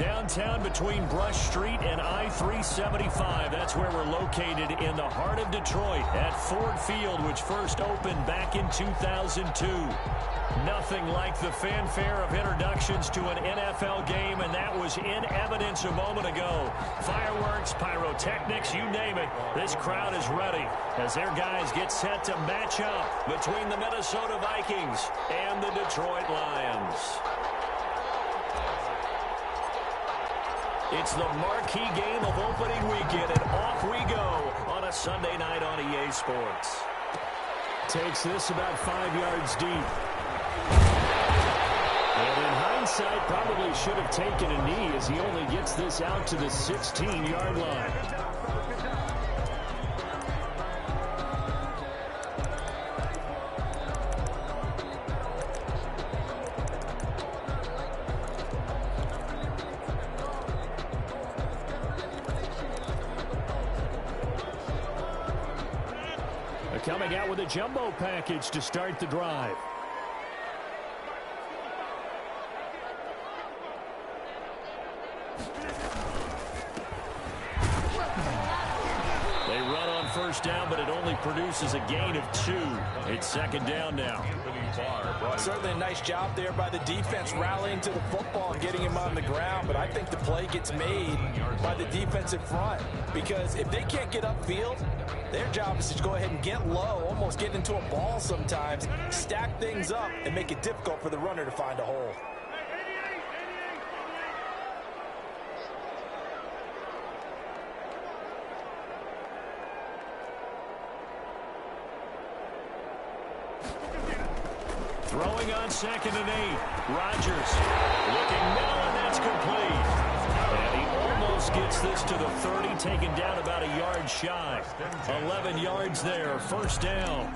Downtown between Brush Street and I-375. That's where we're located in the heart of Detroit at Ford Field, which first opened back in 2002. Nothing like the fanfare of introductions to an NFL game, and that was in evidence a moment ago. Fireworks, pyrotechnics, you name it. This crowd is ready as their guys get set to match up between the Minnesota Vikings and the Detroit Lions. It's the marquee game of opening weekend, and off we go on a Sunday night on EA Sports. Takes this about 5 yards deep. And in hindsight, probably should have taken a knee as he only gets this out to the 16-yard line. Coming out with a jumbo package to start the drive. They run on first down, but it only produces a gain of 2. It's second down now. Certainly a nice job there by the defense rallying to the football and getting him on the ground, but I think the play gets made by the defensive front, because if they can't get upfield, their job is to go ahead and get low, almost get into a ball sometimes, stack things up, and make it difficult for the runner to find a hole. Throwing on 2nd and 8. Rodgers looking middle, and that's complete. And he almost gets this to the 30, taken down about a yard shy. 11 yards there, first down.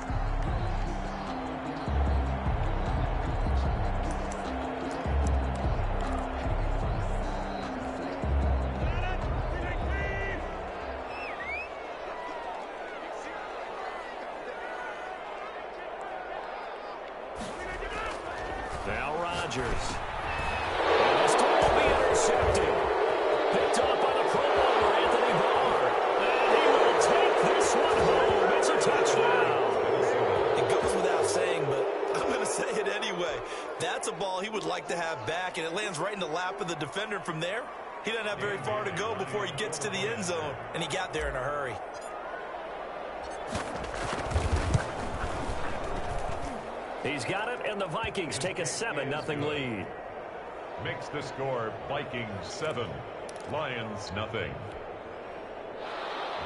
Now Rodgers. And this time will be intercepted. Picked off by the Pro Bowler, Anthony Barr. And he will take this one home. It's a touchdown. It goes without saying, but I'm going to say it anyway. That's a ball he would like to have back, and it lands right in the lap of the defender from there. He doesn't have very far to go before he gets to the end zone, and he got there in a hurry. He's got it, and the Vikings take a 7-0 lead. Makes the score Vikings 7, Lions nothing.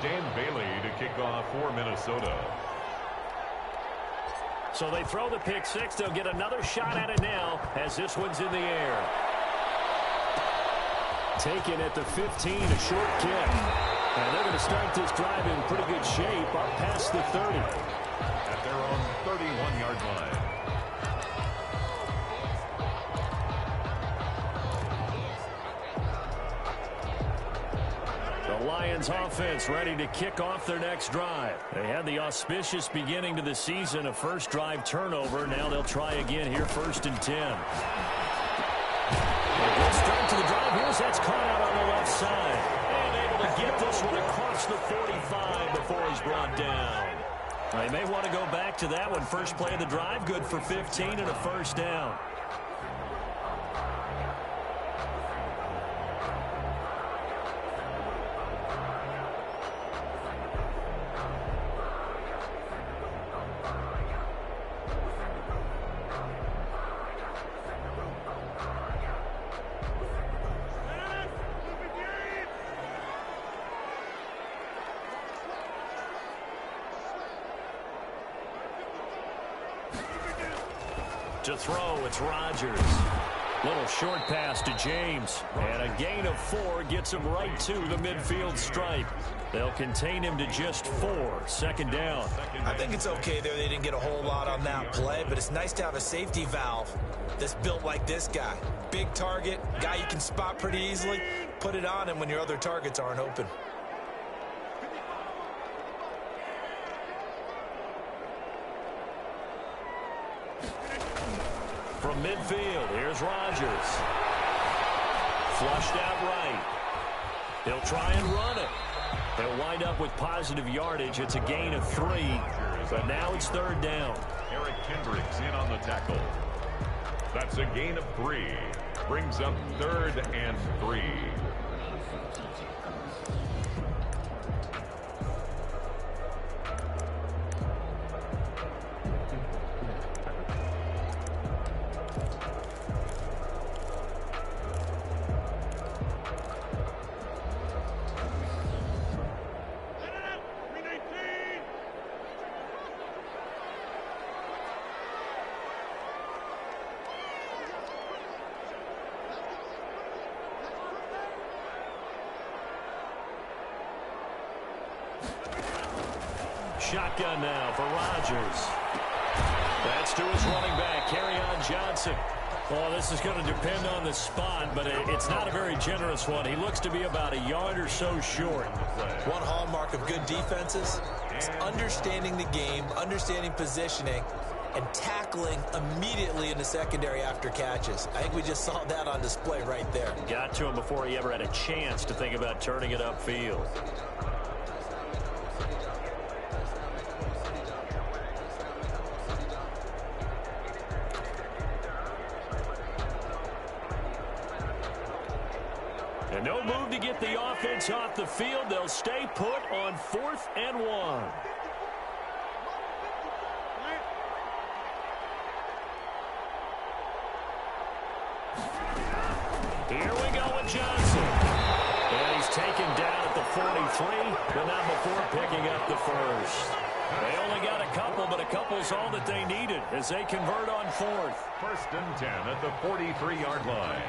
Dan Bailey to kick off for Minnesota. So they throw the pick six. They'll get another shot at it now as this one's in the air. Taken at the 15, a short kick. And they're going to start this drive in pretty good shape up past the 30. At their own 31-yard line. The Lions offense ready to kick off their next drive. They had the auspicious beginning to the season, a first drive turnover. Now they'll try again here, 1st and 10. A good start to the drive. Here's that's caught out on the left side. And able to get this one across the 45 before he's brought down. They may want to go back to that one. First play of the drive, good for 15 and a first down. To throw, it's Rodgers. Little short pass to James. And a gain of 4 gets him right to the midfield stripe. They'll contain him to just 4. Second down. I think it's okay there. They didn't get a whole lot on that play, but it's nice to have a safety valve that's built like this guy. Big target, guy you can spot pretty easily. Put it on him when your other targets aren't open. From midfield, here's Rodgers. Flushed out right. He'll try and run it. They'll wind up with positive yardage. It's a gain of 3, but now it's 3rd down. Eric Kendricks in on the tackle. That's a gain of 3. Brings up 3rd and 3. Shotgun now for Rodgers. That's to his running back, Kerryon Johnson. Well, this is going to depend on the spot, but it's not a very generous one. He looks to be about a yard or so short. One hallmark of good defenses is understanding the game, understanding positioning, and tackling immediately in the secondary after catches. I think we just saw that on display right there. Got to him before he ever had a chance to think about turning it upfield. And no move to get the offense off the field. They'll stay put on 4th and 1. Here we go with Johnson. And he's taken down at the 43, but not before picking up the first. They only got a couple, but a couple's all that they needed as they convert on 4th. 1st and 10 at the 43-yard line.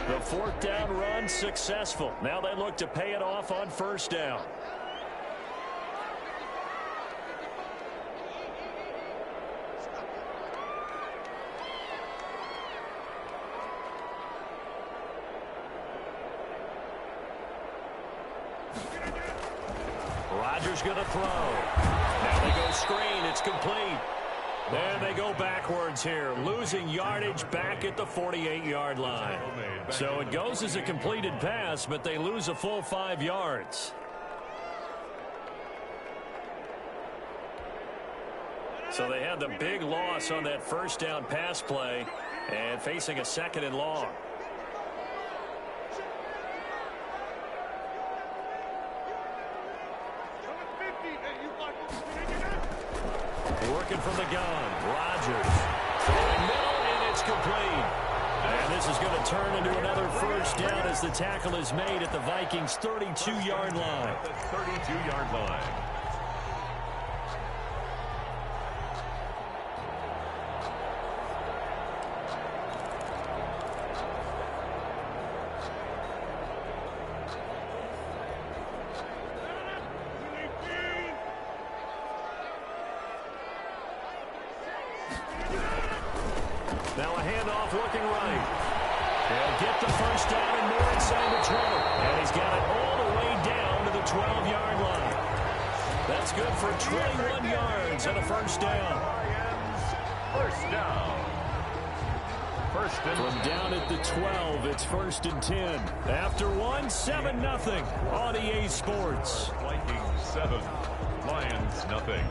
The 4th down run successful. Now they look to pay it off on 1st down. Rodgers going to throw. Now they go screen. It's complete. And they go backwards here, losing yardage back at the 48-yard line. So it goes as a completed pass, but they lose a full 5 yards. So they had the big loss on that 1st down pass play and facing a 2nd and long. Working from the gun. Rodgers throwing middle, and it's complete. And this is going to turn into another 1st down as the tackle is made at the Vikings' 32-yard line. The 32-yard line. Now a handoff looking right. They'll get the 1st down and more inside the 20. And he's got it all the way down to the 12-yard line. That's good for 21 yards and a 1st down. 1st down. 1st and From down at the 12, it's 1st and 10. After 7-0 on EA Sports. Vikings 7, Lions nothing.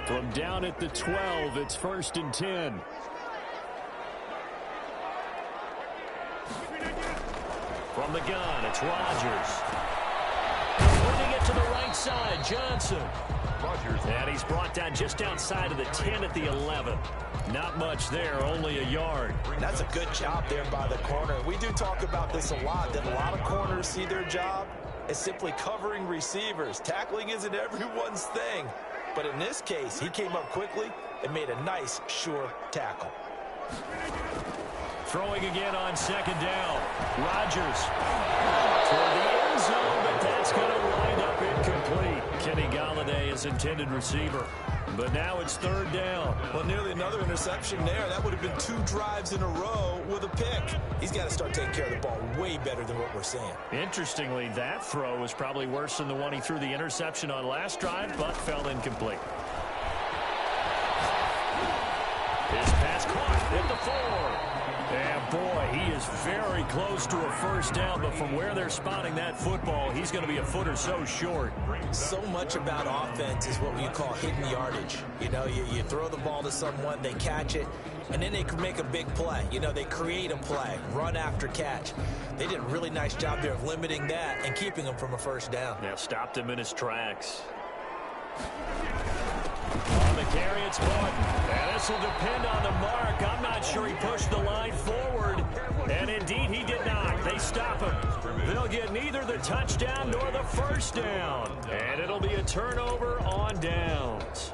From down at the 12, it's 1st and 10. From the gun, it's Rodgers. Putting it to the right side, Johnson. Rodgers. And he's brought down just outside of the 10 at the 11. Not much there, only a yard. That's a good job there by the corner. We do talk about this a lot, that a lot of corners see their job as simply covering receivers. Tackling isn't everyone's thing. But in this case, he came up quickly and made a nice, sure tackle. Throwing again on 2nd down. Rodgers toward the end zone, but that's It's going to wind up incomplete. Kenny Galladay is intended receiver. But now it's third down. Well, nearly another interception there. That would have been 2 drives in a row with a pick. He's got to start taking care of the ball way better than what we're seeing. Interestingly, that throw was probably worse than the one he threw the interception on last drive, but fell incomplete. His pass caught at the 4. And boy, he is very close to a first down, but from where they're spotting that football, he's going to be a foot or so short. So much about offense is what we call hidden yardage. You know, you throw the ball to someone, they catch it, and then they can make a big play. You know, they create a play, run after catch. They did a really nice job there of limiting that and keeping him from a first down. Yeah, stopped him in his tracks. On the carry, it's Martin. And this will depend on the mark. I'm not sure he pushed the line forward. And indeed, he did not. They stop him. They'll get neither the touchdown nor the first down. And it'll be a turnover on downs.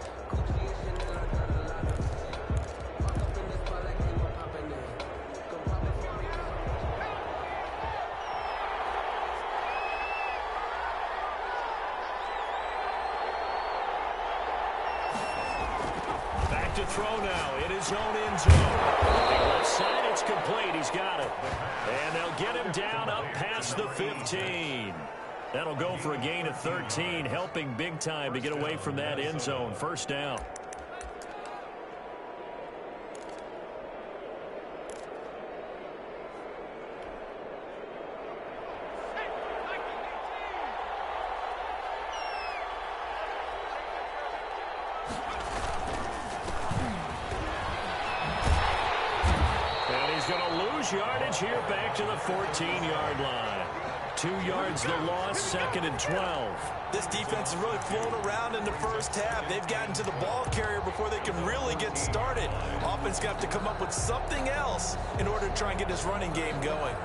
To throw now in his own end zone. Left side, it's complete. He's got it. And they'll get him down up past the 15. That'll go for a gain of 13, helping big time to get away from that end zone. First down. Yardage here back to the 14-yard line. 2 yards the loss, 2nd and 12. This defense is really flown around in the first half. They've gotten to the ball carrier before they can really get started. Offense got to come up with something else in order to try and get this running game going.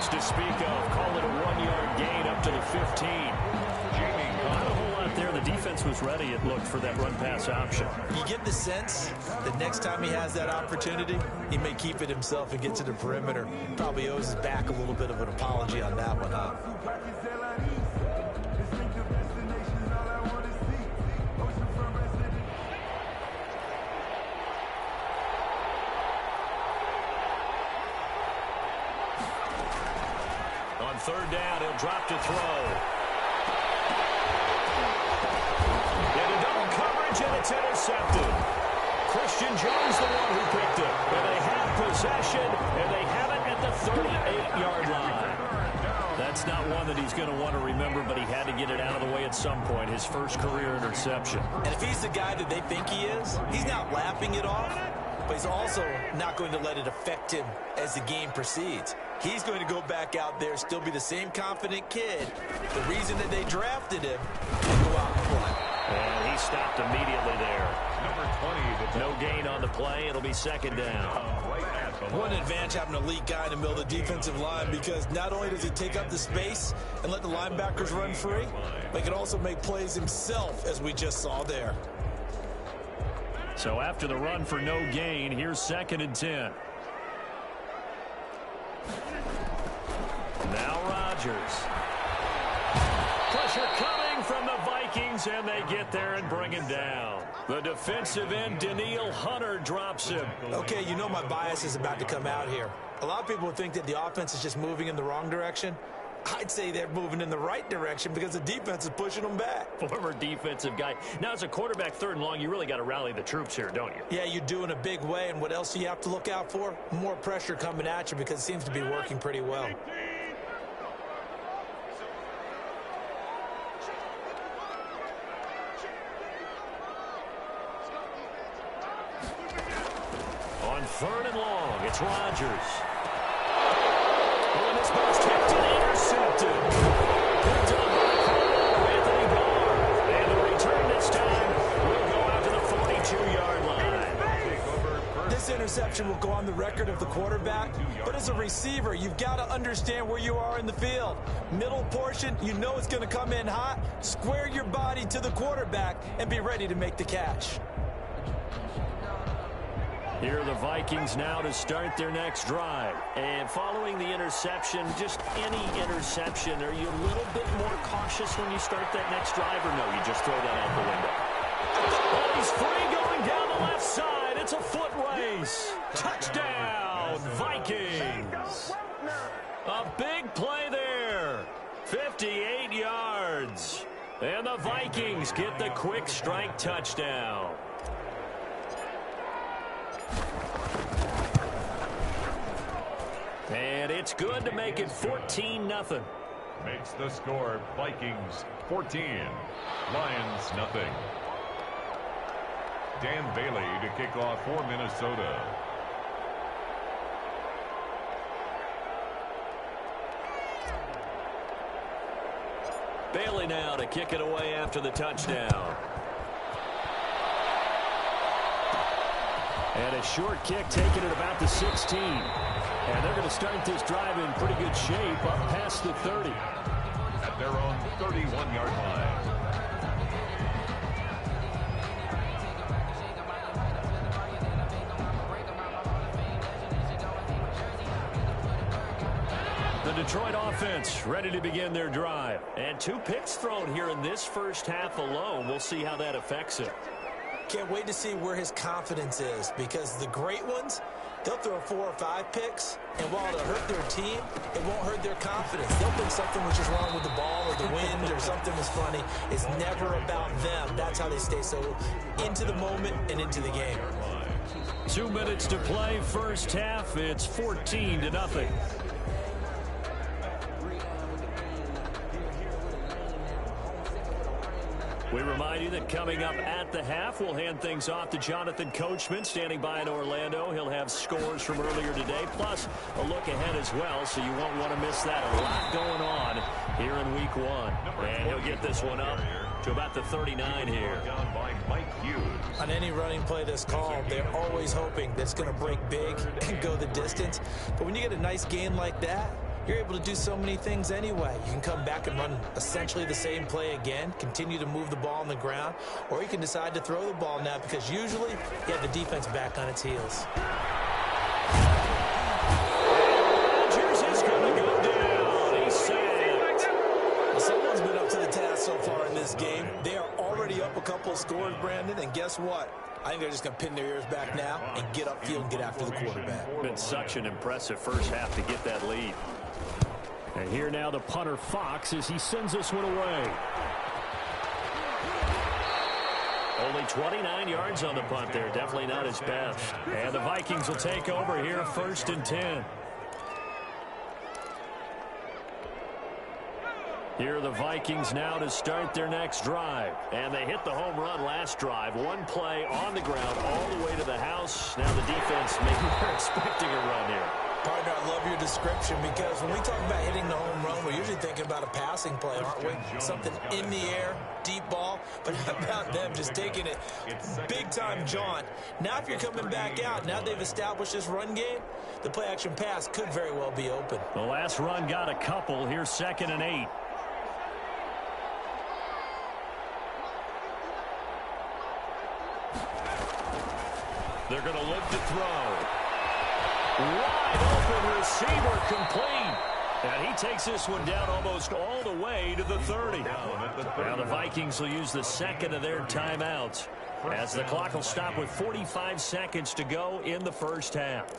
To speak of, call it a 1-yard gain up to the 15. Not a whole lot there. The defense was ready, it looked, for that run-pass option. You get the sense that next time he has that opportunity, he may keep it himself and get to the perimeter. Probably owes his back a little bit of an apology on that one, huh? Third down, he'll drop to throw. Into double coverage, and it's intercepted. Christian Jones, the one who picked it. And they have possession, and they have it at the 38-yard line. That's not one that he's going to want to remember, but he had to get it out of the way at some point. His first career interception. And if he's the guy that they think he is, he's not laughing it off, but he's also not going to let it affect him as the game proceeds. He's going to go back out there, still be the same confident kid. The reason that they drafted him, and go out and play. And he stopped immediately there. Number 20. No gain on the play. It'll be 2nd down. One advantage having an elite guy in the middle of the defensive line, because not only does he take up the space and let the linebackers run free, but he can also make plays himself, as we just saw there. So after the run for no gain, here's 2nd and 10. Now Rodgers. Pressure coming from the Vikings, and they get there and bring him down. The defensive end, Danielle Hunter, drops him. Okay, you know my bias is about to come out here. A lot of people think that the offense is just moving in the wrong direction. I'd say they're moving in the right direction because the defense is pushing them back. Former defensive guy. Now, as a quarterback, 3rd and long, you really got to rally the troops here, don't you? Yeah, you do in a big way. And what else do you have to look out for? More pressure coming at you, because it seems to be working pretty well. On 3rd and long, it's Rodgers. And this ball's tipped and intercepted. Picked up by Anthony Barr. And the return this time will go out to the 42-yard line. This interception will go on the record of the quarterback, but as a receiver, you've got to understand where you are in the field. Middle portion, you know it's going to come in hot. Square your body to the quarterback and be ready to make the catch. Here are the Vikings now to start their next drive. And following the interception, just any interception, are you a little bit more cautious when you start that next drive, or no, you just throw that out the window? Oh, he's free going down the left side. It's a foot race. Touchdown, Vikings. A big play there. 58 yards. And the Vikings get the quick strike touchdown. And it's good to make it 14-0. Makes the score Vikings 14, Lions nothing. Dan Bailey to kick off for Minnesota. Bailey now to kick it away after the touchdown. And a short kick taken at about the 16. And they're going to start this drive in pretty good shape up past the 30. At their own 31-yard line. The Detroit offense ready to begin their drive. And 2 picks thrown here in this first half alone. We'll see how that affects it. Can't wait to see where his confidence is, because the great ones, they'll throw 4 or 5 picks, and while it'll hurt their team, it won't hurt their confidence. They'll think something was just wrong with the ball or the wind or something was funny. It's never about them. That's how they stay so into the moment and into the game. 2 minutes to play, first half. It's 14-0. We remind you that coming up at the half, we'll hand things off to Jonathan Coachman, standing by in Orlando. He'll have scores from earlier today, plus a look ahead as well, so you won't want to miss that. A lot going on here in Week 1. And he'll get this one up to about the 39 here. On any running play that's called, they're always hoping that it's going to break big and go the distance. But when you get a nice gain like that, you're able to do so many things anyway. You can come back and run essentially the same play again, continue to move the ball on the ground, or you can decide to throw the ball now, because usually you have the defense back on its heels. Rodgers is going to go down. He's sacked. Well, someone's been up to the task so far in this game. They are already up a couple of scores, Brandon, and guess what? I think they're just going to pin their ears back now and get upfield and get after the quarterback. Been such an impressive first half to get that lead. And here now the punter Fox as he sends this one away. Only 29 yards on the punt there. Definitely not his best. And the Vikings will take over here, 1st and 10. Here are the Vikings now to start their next drive. And they hit the home run last drive. 1 play on the ground all the way to the house. Now the defense maybe they're expecting a run here. Partner, I love your description, because when we talk about hitting the home run, we're usually thinking about a passing play, aren't we? Something in the air, deep ball. But how about them just taking it big-time jaunt? Now if you're coming back out, now they've established this run game, the play-action pass could very well be open. The last run got a couple. Here's 2nd and 8. They're going to look to throw. Wide open receiver, complete. And he takes this one down almost all the way to the 30. Now the Vikings will use the 2nd of their timeouts, as the clock will stop with 45 seconds to go in the first half.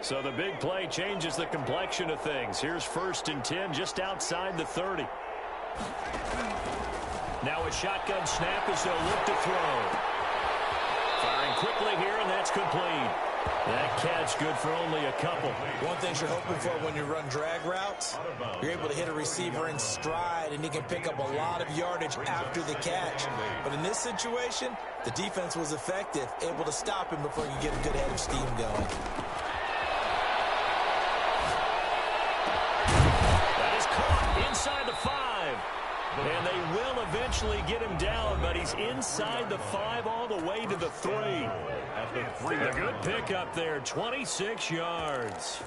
So the big play changes the complexion of things. Here's 1st and 10 just outside the 30. Now a shotgun snap as they'll look to throw. Firing quickly here, and that's complete. That catch good for only a couple. One thing you're hoping for when you run drag routes, you're able to hit a receiver in stride, and he can pick up a lot of yardage after the catch. But in this situation, the defense was effective, able to stop him before you get a good head of steam going. And they will eventually get him down, but he's inside the 5 all the way to the 3. At the 3. A good pickup there, 26 yards.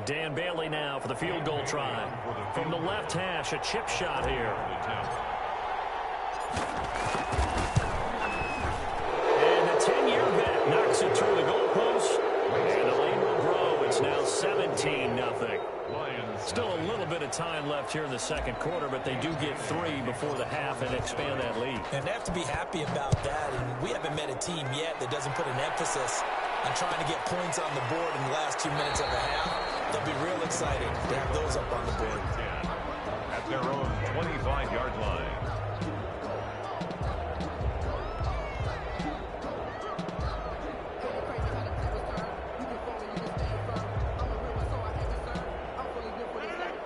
Dan Bailey now for the field goal try. From the left hash, a chip shot here. And the 10-year vet knocks it through the goalpost. And the lead will grow. It's now 17-0. Still a little bit of time left here in the second quarter, but they do get 3 before the half and expand that lead. And they have to be happy about that. And we haven't met a team yet that doesn't put an emphasis on trying to get points on the board in the last 2 minutes of a half. They'll be real excited to have those up on the board. At their own 25-yard line.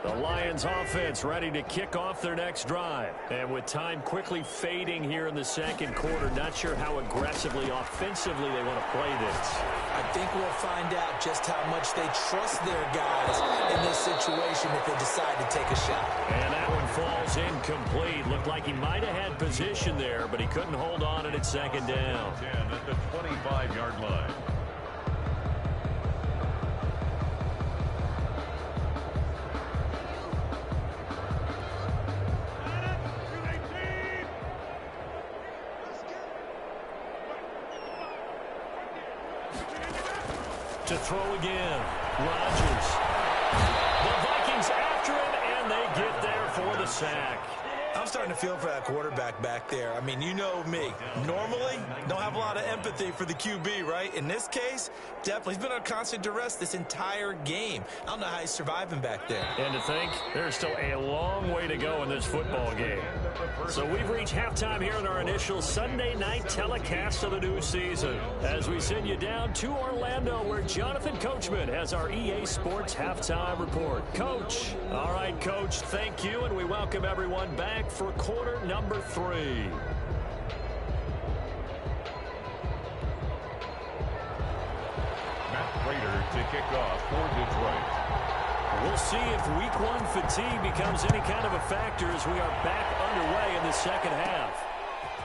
The Lions offense ready to kick off their next drive. And with time quickly fading here in the second quarter, not sure how aggressively, offensively they want to play this. I think we'll find out just how much they trust their guys in this situation if they decide to take a shot. And that one falls incomplete. Looked like he might have had position there, but he couldn't hold on at second down. 10 at the 25-yard line. To throw again, Rodgers. The Vikings after him, and they get there for the sack. I'm starting to feel for that quarterback back there. I mean, you know me. Normally, don't have a lot of empathy for the QB, right? In this case, definitely. He's been on constant duress this entire game. I don't know how he's surviving back there. And to think, there's still a long way to go in this football game. So we've reached halftime here in our initial Sunday night telecast of the new season. As we send you down to Orlando, where Jonathan Coachman has our EA Sports halftime report. Coach. All right, Coach, thank you, and we welcome everyone back for quarter number 3. Matt Prater to kick off for Detroit. We'll see if week 1 fatigue becomes any kind of a factor as we are back underway in the second half.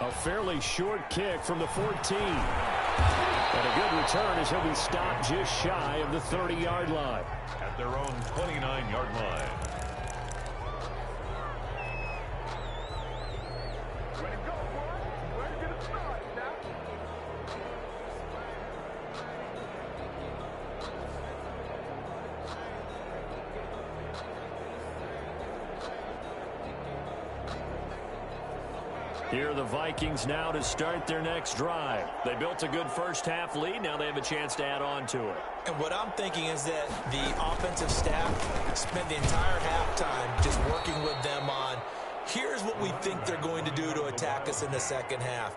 A fairly short kick from the 14. And a good return as he'll be stopped just shy of the 30-yard line. At their own 29-yard line. Here are the Vikings now to start their next drive. They built a good first-half lead. Now they have a chance to add on to it. And what I'm thinking is that the offensive staff spent the entire halftime just working with them on, here's what we think they're going to do to attack us in the second half.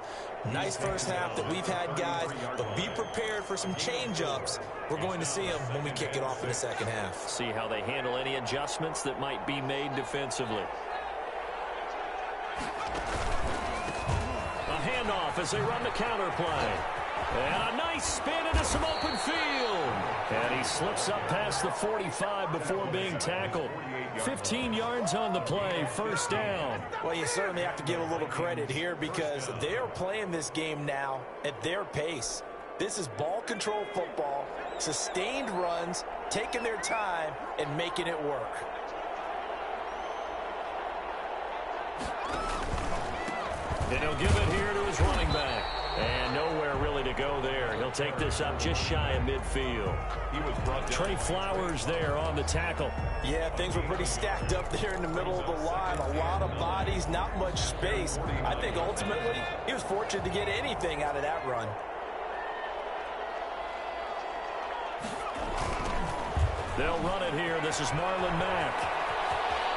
Nice first half that we've had, guys, but be prepared for some change-ups. We're going to see them when we kick it off in the second half. See how they handle any adjustments that might be made defensively. Handoff as they run the counter play. And a nice spin into some open field. And he slips up past the 45 before being tackled. 15 yards on the play, first down. Well, you certainly have to give a little credit here because they are playing this game now at their pace. This is ball control football, sustained runs, taking their time, and making it work. And he'll give it here to his running back. And nowhere really to go there. He'll take this up just shy of midfield. He was brought down. Trey Flowers there on the tackle. Yeah, things were pretty stacked up there in the middle of the line. A lot of bodies, not much space. I think ultimately he was fortunate to get anything out of that run. They'll run it here. This is Marlon Mack.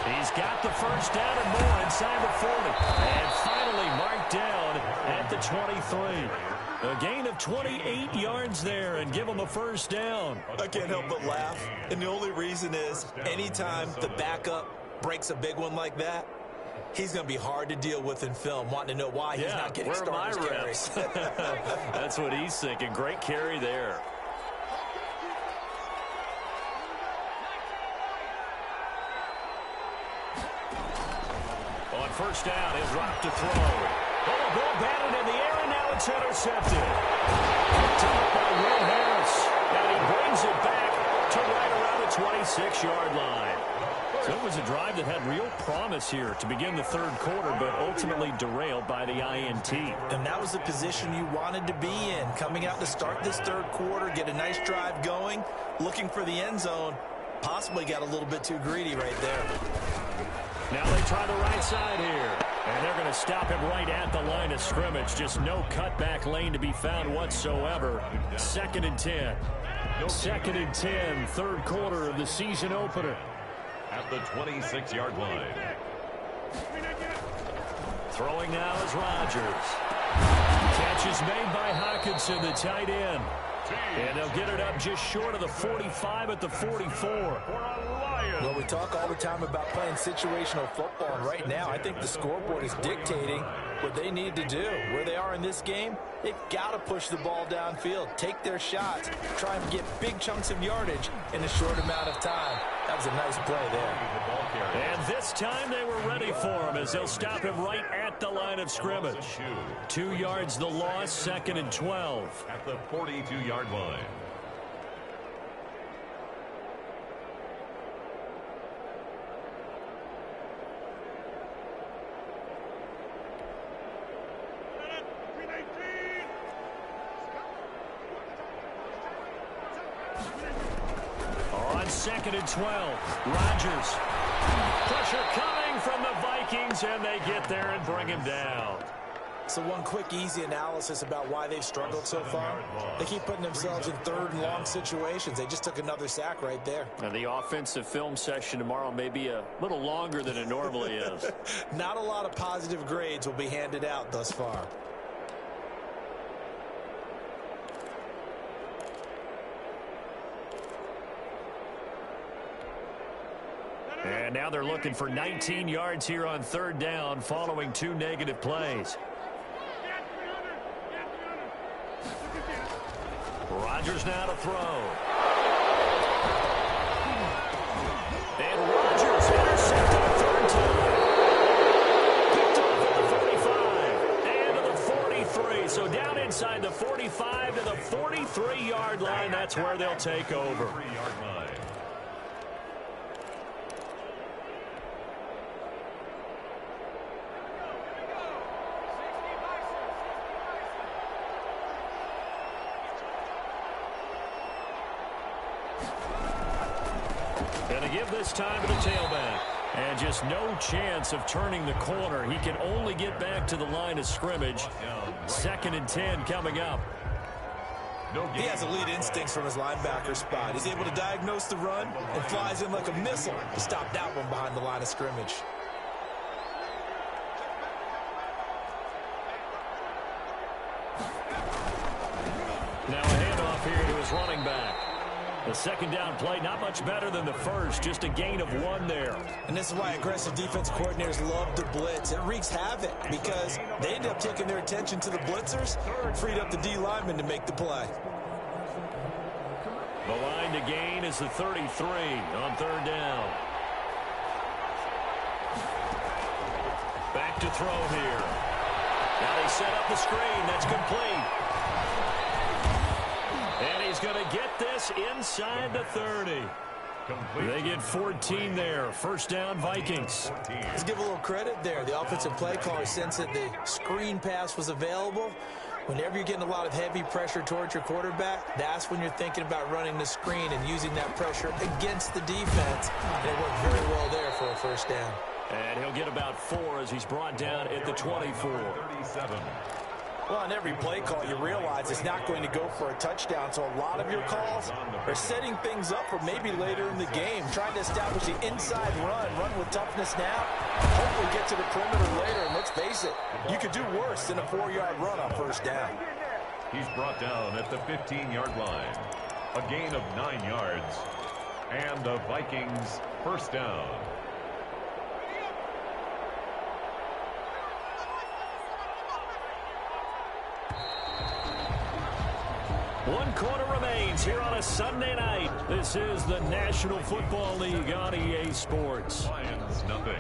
He's got the first down and more inside the 40. And finally marked down at the 23. A gain of 28 yards there and give him a first down. I can't help but laugh. And the only reason is anytime the backup breaks a big one like that, He's going to be hard to deal with in film, wanting to know why he's not getting starters carries. That's what he's thinking. Great carry there. On first down, he'll drop to throw. Oh, a ball batted in the air, and now it's intercepted. Picked up by Will Harris. And he brings it back to right around the 26-yard line. So it was a drive that had real promise here to begin the third quarter, but ultimately derailed by the INT. And that was the position you wanted to be in, coming out to start this third quarter, get a nice drive going, looking for the end zone. Possibly got a little bit too greedy right there. Now they try the right side here. And they're going to stop him right at the line of scrimmage. Just no cutback lane to be found whatsoever. 2nd and 10. 2nd and 10, third quarter of the season opener. At the 26-yard line. Throwing now is Rodgers. Catch is made by Hockenson, the tight end. And they'll get it up just short of the 45 at the 44. Well, we talk all the time about playing situational football, and right now I think the scoreboard is dictating what they need to do. Where they are in this game, they've got to push the ball downfield, take their shots, try and get big chunks of yardage in a short amount of time. That was a nice play there. And this time they were ready for him as they'll stop him right at the line of scrimmage. 2 yards the loss, 2nd and 12. At the 42-yard line. On 2nd and 12, Rodgers. Pressure coming from the Vikings, and they get there and bring him down. So one quick, easy analysis about why they've struggled so far. They keep putting themselves in third and long situations. They just took another sack right there. Now the offensive film session tomorrow may be a little longer than it normally is. Not a lot of positive grades will be handed out thus far. And now they're looking for 19 yards here on third down following 2 negative plays. Rodgers now to throw. And Rodgers intercepted a third time. Picked off at the 45 and to the 43. So down inside the 45 to the 43-yard line. That's where they'll take over. Going to give this time to the tailback. And just no chance of turning the corner. He can only get back to the line of scrimmage. 2nd and 10 coming up. He has elite instincts from his linebacker spot. He's able to diagnose the run and flies in like a missile to stop that one behind the line of scrimmage. Now a handoff here to his running back. The 2nd down play, not much better than the first, just a gain of 1 there. And this is why aggressive defense coordinators love to blitz. It wreaks havoc because they end up taking their attention to the blitzers, freed up the D lineman to make the play. The line to gain is the 33 on third down. Back to throw here. Now they set up the screen. That's complete. And he's going to get this inside the 30. They get 14 there. First down, Vikings. Let's give a little credit there. The offensive play caller sensed that the screen pass was available. Whenever you're getting a lot of heavy pressure towards your quarterback, that's when you're thinking about running the screen and using that pressure against the defense. And it worked very well there for a first down. And he'll get about 4 as he's brought down at the 24. 37. Well, on every play call, you realize it's not going to go for a touchdown, so a lot of your calls are setting things up for maybe later in the game, trying to establish the inside run with toughness now, hopefully get to the perimeter later, and let's face it, you could do worse than a 4-yard run on first down. He's brought down at the 15-yard line. A gain of 9 yards, and the Vikings first down. One quarter remains here on a Sunday night. This is the National Football League on EA Sports. Lions, nothing.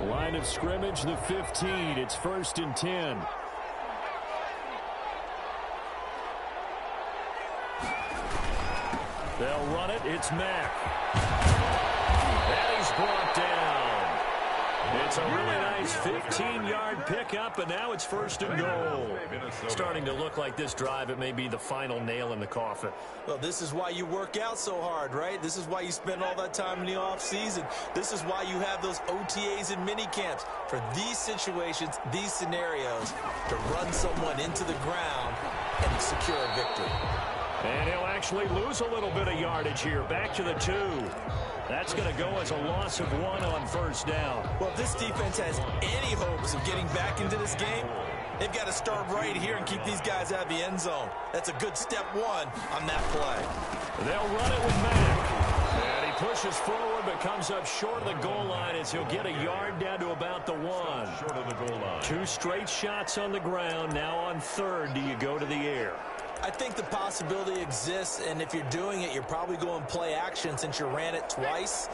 Line of scrimmage, the 15. It's 1st and 10. They'll run it. It's Mack. And he's brought down. It's a really nice 15-yard pickup, and now it's 1st and goal. Starting to look like this drive, it may be the final nail in the coffin. Well, this is why you work out so hard, right? This is why you spend all that time in the offseason. This is why you have those OTAs and mini camps. For these situations, these scenarios, to run someone into the ground and secure a victory. And he'll actually lose a little bit of yardage here. Back to the 2. That's going to go as a loss of 1 on 1st down. Well, if this defense has any hopes of getting back into this game, they've got to start right here and keep these guys out of the end zone. That's a good step 1 on that play. They'll run it with Mack. And he pushes forward but comes up short of the goal line as he'll get a yard down to about the 1. Short of the goal line. 2 straight shots on the ground. Now on 3rd, do you go to the air? I think the possibility exists, and if you're doing it, you're probably going play action since you ran it twice.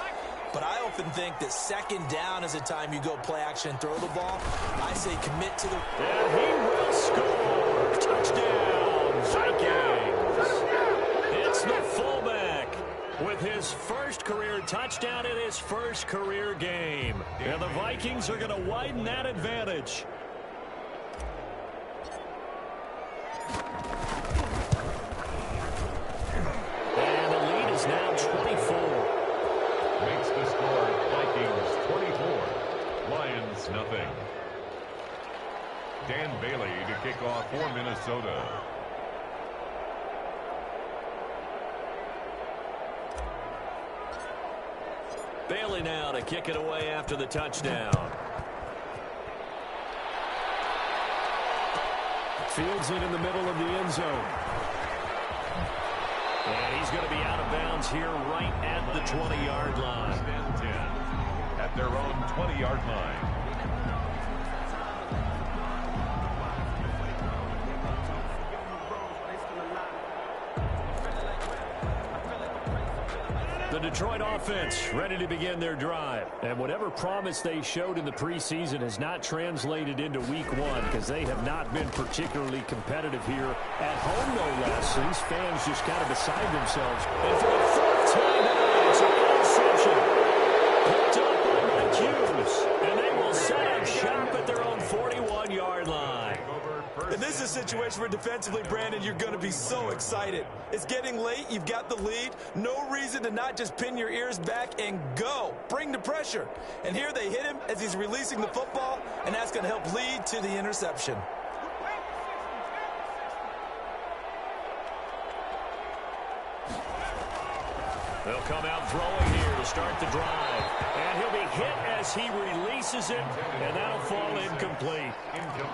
But I often think that 2nd down is the time you go play action and throw the ball. I say commit to the... And he will score! Touchdown, Vikings! It's the fullback with his first career touchdown in his first career game. And the Vikings are going to widen that advantage. Now 24. Makes the score Vikings 24. Lions nothing. Dan Bailey to kick off for Minnesota. Bailey now to kick it away after the touchdown. Fields it in the middle of the end zone. And he's going to be out of bounds here right at the 20-yard line. 10 at their own 20-yard line. The Detroit offense ready to begin their drive. And whatever promise they showed in the preseason has not translated into week 1 because they have not been particularly competitive here at home, no less. These fans just kind of beside themselves. And for the 4th time tonight, it's an interception. Picked up by Mike Hughes. And they will set up shop at their own 41-yard line. And this is a situation where defensively, Brandon, you're going to be so excited. It's getting late. You've got the lead. No reason to not just pin your ears back and go. Bring the pressure. And here they hit him as he's releasing the football, and that's going to help lead to the interception. They'll come out throwing here to start the drive. And he'll be hit as he releases it, and that'll fall incomplete.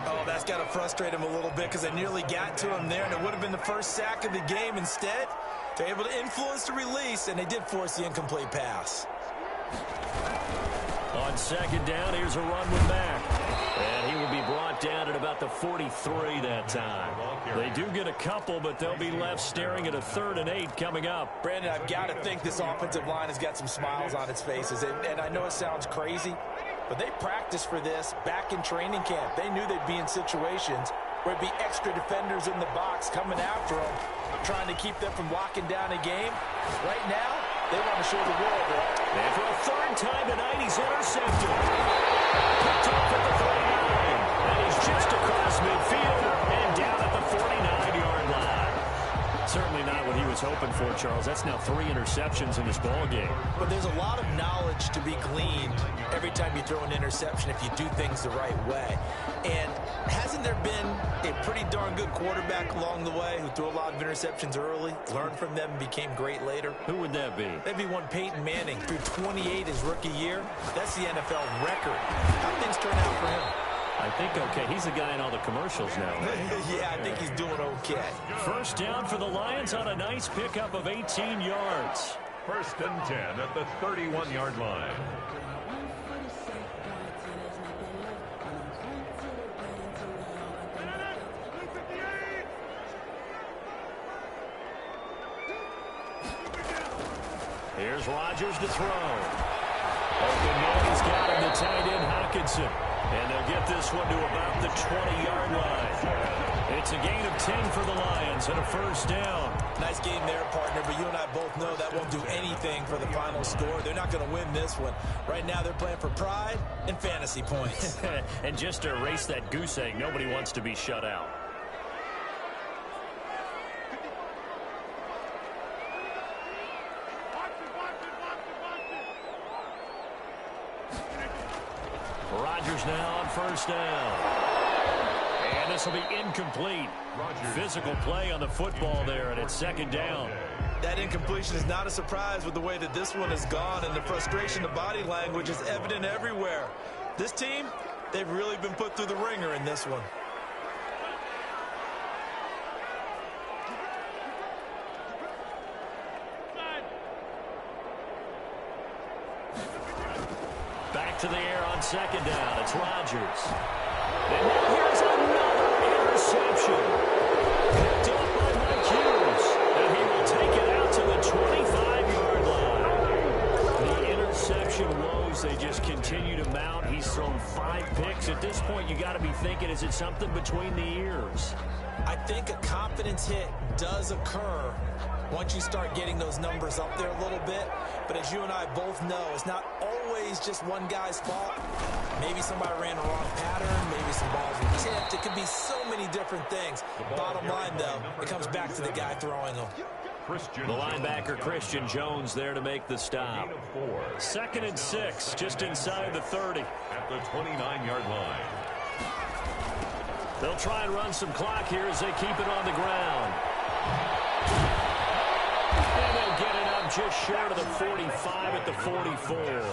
Oh, that's got to frustrate him a little bit because they nearly got to him there, and it would have been the first sack of the game. Instead, they're able to influence the release, and they did force the incomplete pass. On 2nd down, here's a run with Mack. And he will be brought down at about the 43 that time. They do get a couple, but they'll be left staring at a 3rd and 8 coming up. Brandon, I've got to think this offensive line has got some smiles on its faces. And I know it sounds crazy, but they practiced for this back in training camp. They knew they'd be in situations where it'd be extra defenders in the box coming after them, trying to keep them from locking down a game. Right now, they want to show the world that. And for a 3rd time tonight, he's intercepted. Picked off at the 39. And he's just across midfield and down at the 49-yard line. Certainly not what he was hoping for, Charles. That's now 3 interceptions in this ball game. But there's a lot of knowledge to be gleaned every time you throw an interception if you do things the right way. And hasn't there been a pretty darn good quarterback along the way who threw a lot of interceptions early, learned from them, and became great later? Who would that be? That'd be one Peyton Manning. Threw 28 his rookie year. That's the NFL record. How things turn out for him? I think okay. He's the guy in all the commercials now, right? Yeah, I think he's doing okay. 1st down for the Lions on a nice pickup of 18 yards. 1st and 10 at the 31-yard line. Here's Rodgers to throw. Open man, he's got him, the tight end, Hockenson. And they'll get this one to about the 20-yard line. It's a gain of 10 for the Lions and a first down. Nice game there, partner, but you and I both know that won't do anything for the final score. They're not going to win this one. Right now they're playing for pride and fantasy points. And just to erase that goose egg, nobody wants to be shut out. Rodgers now on first down. And this will be incomplete. Physical play on the football there, and it's second down. That incompletion is not a surprise with the way that this one has gone, and the frustration, the body language is evident everywhere. This team, they've really been put through the ringer in this one. Back to the air on second down. It's Rodgers. And now here's another interception. Picked up by Mike Hughes. And he will take it out to the 25-yard line. The interception woes, they just continue to mount. He's thrown 5 picks. At this point, you got to be thinking, is it something between the ears? I think a confidence hit does occur once you start getting those numbers up there a little bit. But as you and I both know, it's not always just one guy's fault. Maybe somebody ran the wrong pattern. Maybe some balls were tipped. It could be so many different things. Bottom line, though, it comes back to the guy throwing them. The linebacker, Christian Jones, there to make the stop. 2nd and 6, just inside the 30. At the 29-yard line. They'll try and run some clock here as they keep it on the ground. And they'll get it up just short of the 45 at the 44.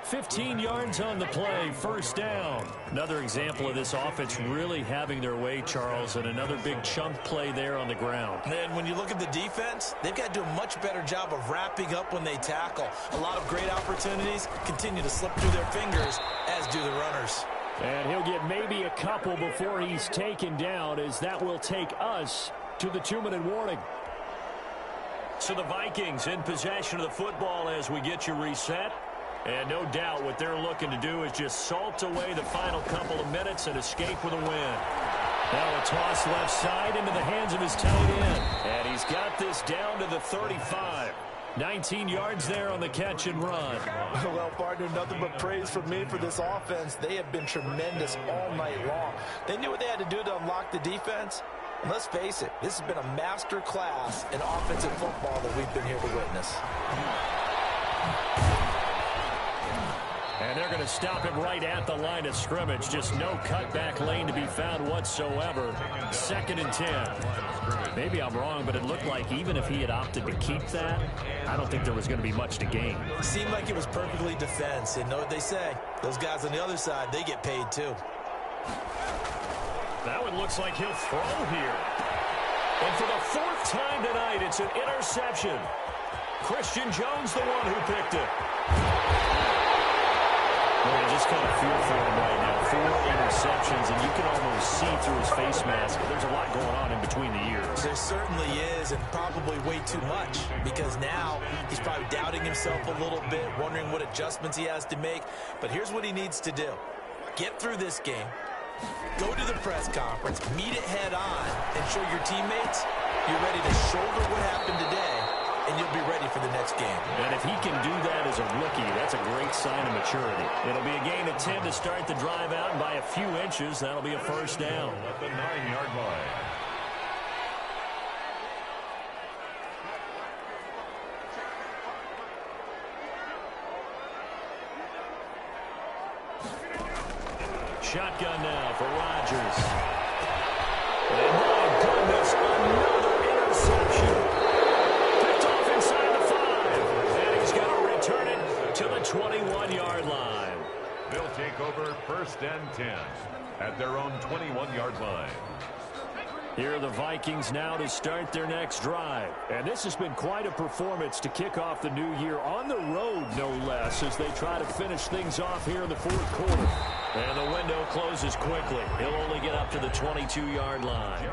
15 yards on the play, first down. Another example of this offense really having their way, Charles, and another big chunk play there on the ground. And when you look at the defense, they've got to do a much better job of wrapping up when they tackle. A lot of great opportunities continue to slip through their fingers, as do the runners. And he'll get maybe a couple before he's taken down, as that will take us to the 2-minute warning. So the Vikings in possession of the football as we get you reset. And no doubt what they're looking to do is just salt away the final couple of minutes and escape with a win. Now a toss left side into the hands of his tight end. And he's got this down to the 35. 19 yards there on the catch and run. Well, partner, nothing but praise from me for this offense. They have been tremendous all night long. They knew what they had to do to unlock the defense. And let's face it, this has been a master class in offensive football that we've been here to witness. And they're going to stop him right at the line of scrimmage. Just no cutback lane to be found whatsoever. 2nd and 10. Maybe I'm wrong, but it looked like even if he had opted to keep that, I don't think there was going to be much to gain. It seemed like it was perfectly defense. And know what they say? Those guys on the other side, they get paid too. That one looks like he'll throw here. And for the 4th time tonight, it's an interception. Christian Jones, the one who picked it. Well, you just kind of feel for him right now. 4 interceptions, and you can almost see through his face mask. There's a lot going on in between the ears. There certainly is, and probably way too much, because now he's probably doubting himself a little bit, wondering what adjustments he has to make. But here's what he needs to do. Get through this game. Go to the press conference, meet it head on, and show your teammates you're ready to shoulder what happened today, and you'll be ready for the next game. And if he can do that as a rookie, that's a great sign of maturity. It'll be a gain of 10 to start the drive out, and by a few inches, that'll be a first down. At the 9-yard line. Shotgun now for Rodgers. And my goodness, another interception. Picked off inside the 5. And he's going to return it to the 21-yard line. They'll take over 1st and 10 at their own 21-yard line. Here are the Vikings now to start their next drive. And this has been quite a performance to kick off the new year on the road, no less, as they try to finish things off here in the 4th quarter. And the window closes quickly. He'll only get up to the 22-yard line.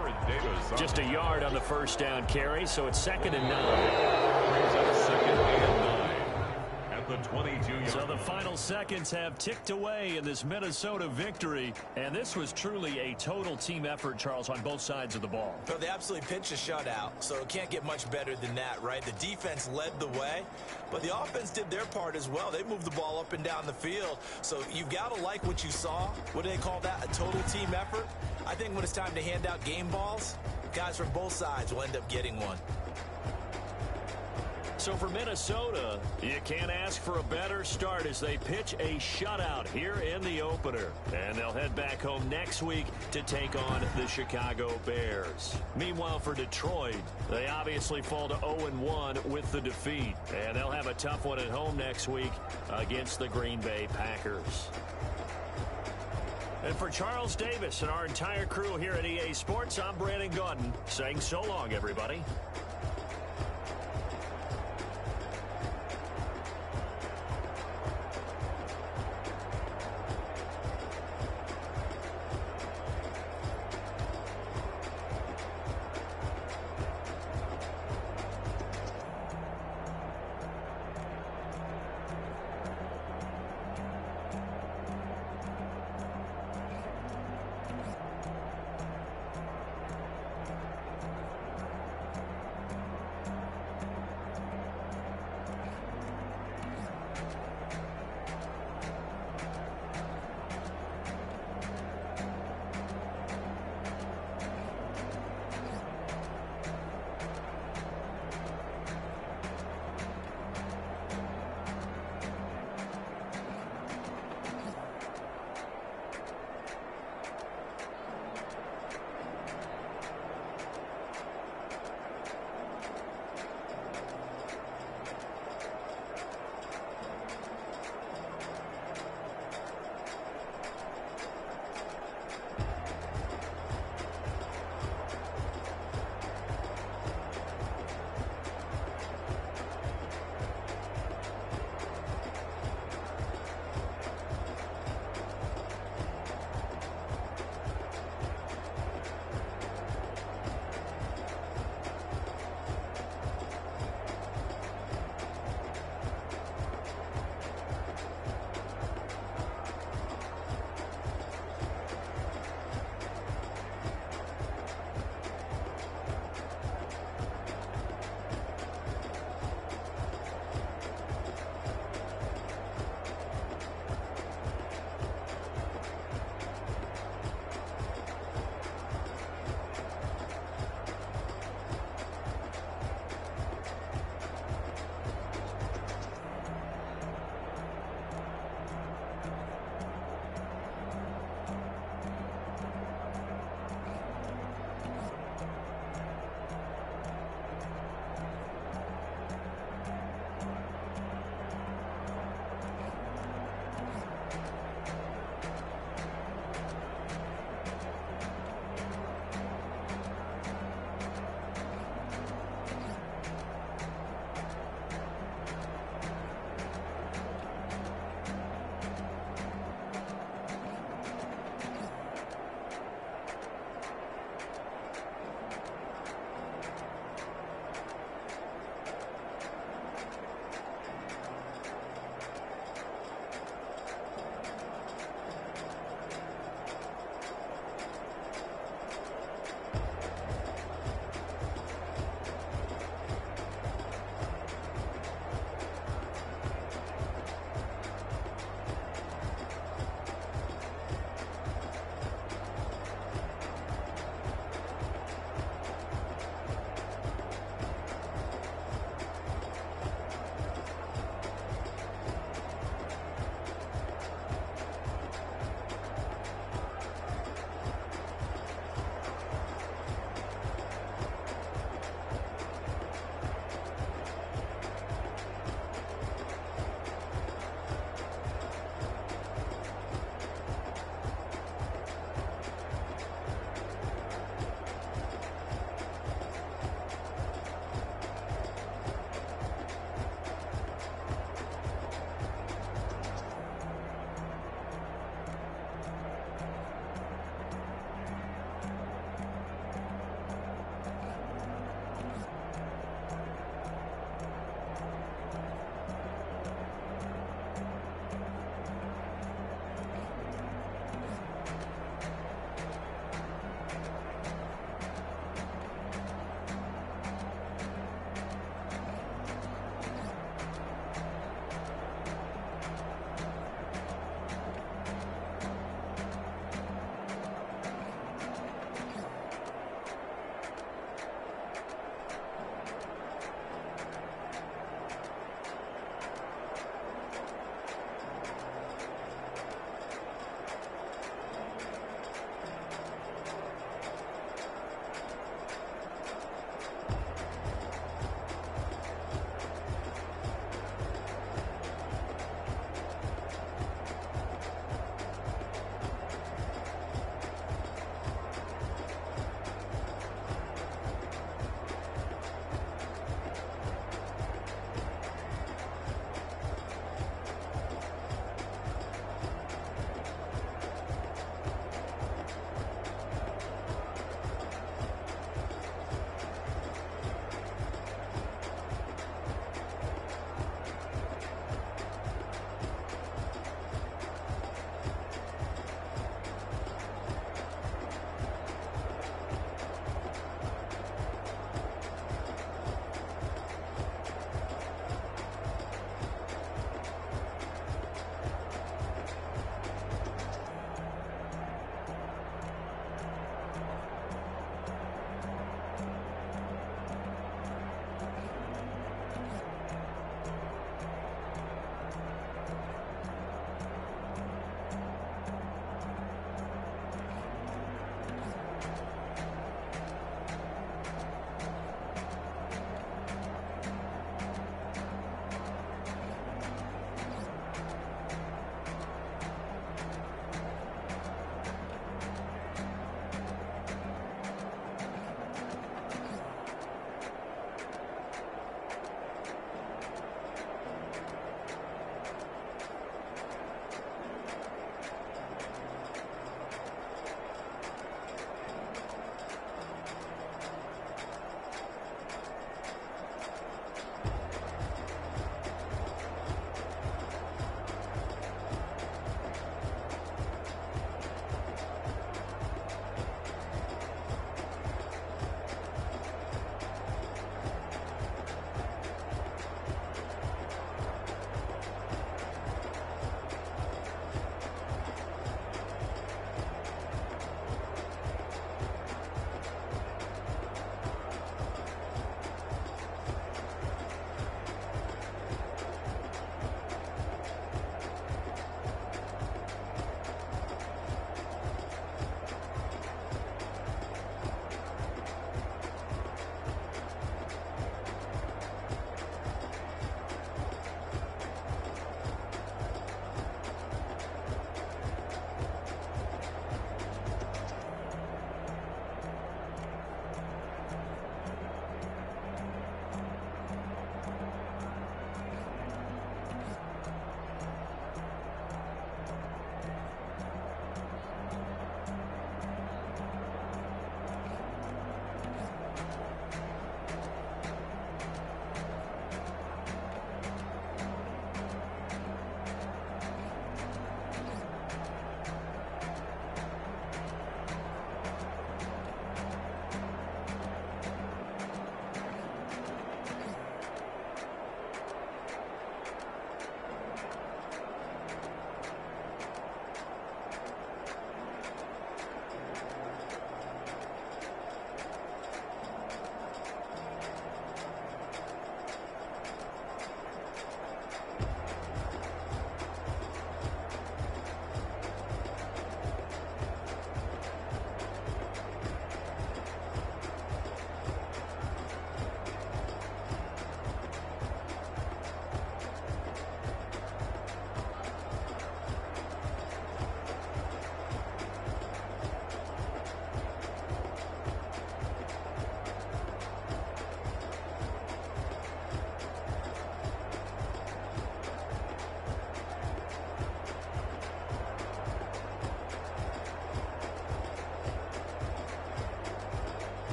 Just a yard on the first down carry, so it's 2nd and 9. Brings up 2nd and 9. at the 22-yard. So the final seconds have ticked away in this Minnesota victory. And this was truly a total team effort, Charles, on both sides of the ball. Well, they absolutely pitched a shutout, so it can't get much better than that, right? The defense led the way, but the offense did their part as well. They moved the ball up and down the field. So you've got to like what you saw. What do they call that? A total team effort? I think when it's time to hand out game balls, guys from both sides will end up getting one. So for Minnesota, you can't ask for a better start as they pitch a shutout here in the opener. And they'll head back home next week to take on the Chicago Bears. Meanwhile, for Detroit, they obviously fall to 0-1 with the defeat. And they'll have a tough one at home next week against the Green Bay Packers. And for Charles Davis and our entire crew here at EA Sports, I'm Brandon Gaudin saying so long, everybody.